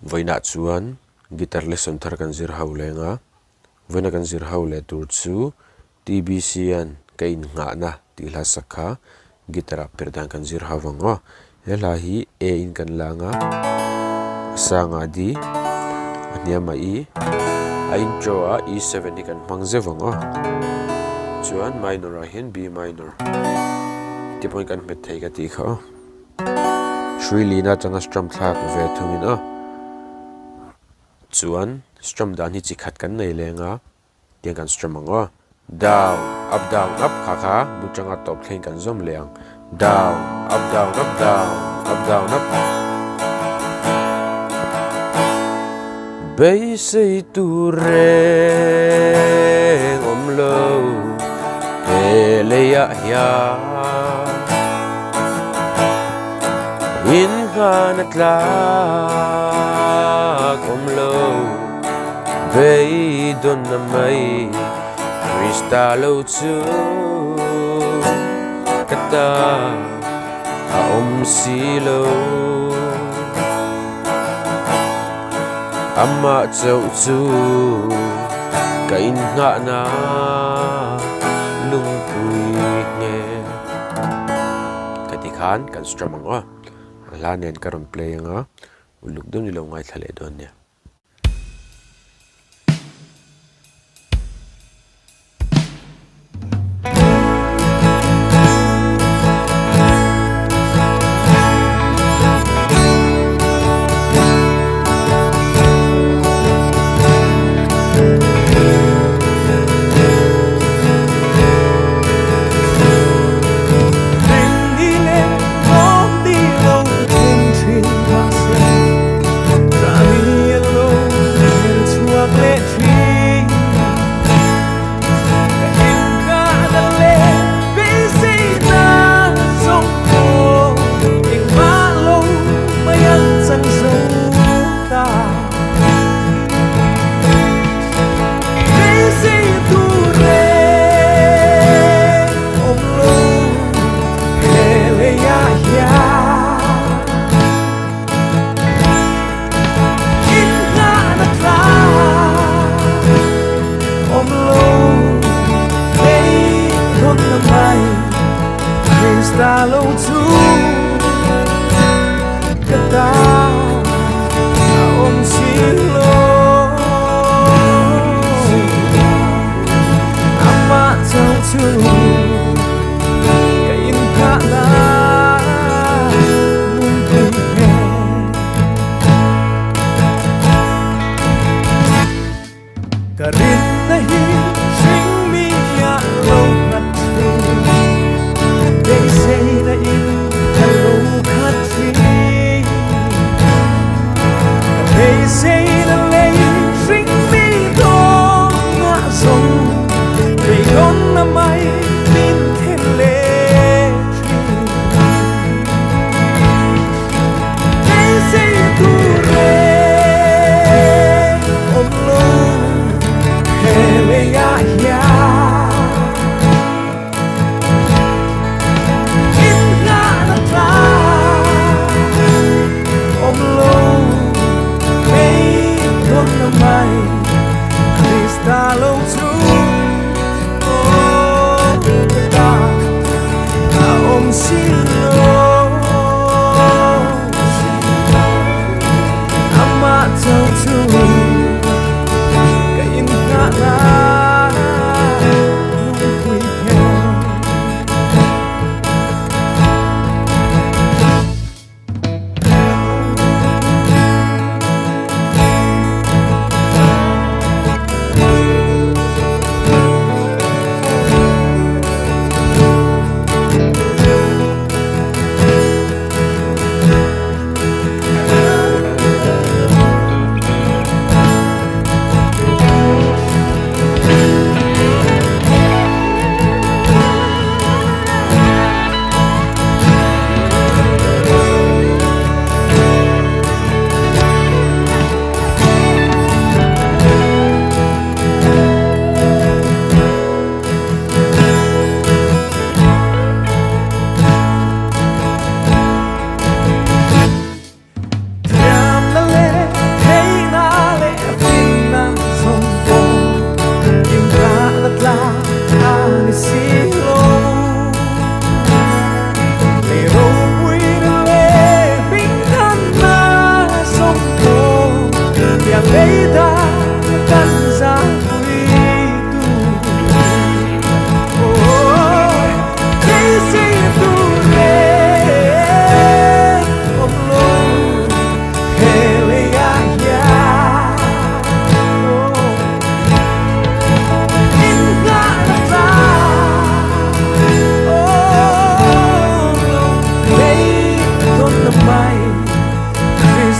voina chuan guitar lesson thar kan zir ho lenga voina kan zir ho le tur chu TBC an ka Innghahna tihla sakha guitar Perhdan kan zir hawango hela hi A in kan langa sanga di aniama I a intro a E7 ni kan hmangze wango chuan minor a hian B minor ti point kan met thei ka ti kha Shri Lina changa strum thlak ve thumin a chuan strum dan hi chi khat kan nei lenga tiang kan strum ango down up kha kha bu changa top thleng kan zom leang down up down up bay say tu re om lo ele ya ya Innghahna tlak om lo bay don na mai kristalo chu kata a om silo ama chau chu ka Innghahna lungpui nge kati khan kan strum anga la nen karon play anga uluk dum ni lo ngai thale don ne Kristalo chu kata om silo ama chau chu ka Innghahna lungpui ka rin na hi sing mi ya lo ngat they say that you hello country they say the lady sing me dong nga song they gonna my tin thele they say tu re om lo hele ya ya mai kristalo chu ta om silo ama chau chu ka Innghahna lungpui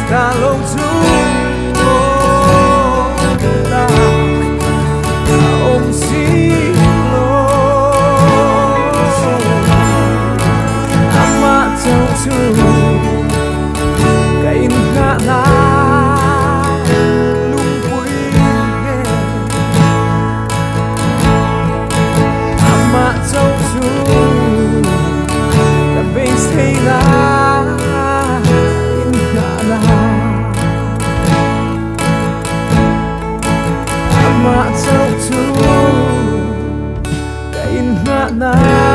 ta lâu chung ta ông xin lỗi ama châu chu cái Innghahna lung quỳ nghe ama châu chu ta bên xây la ama châu chu cái Innghahna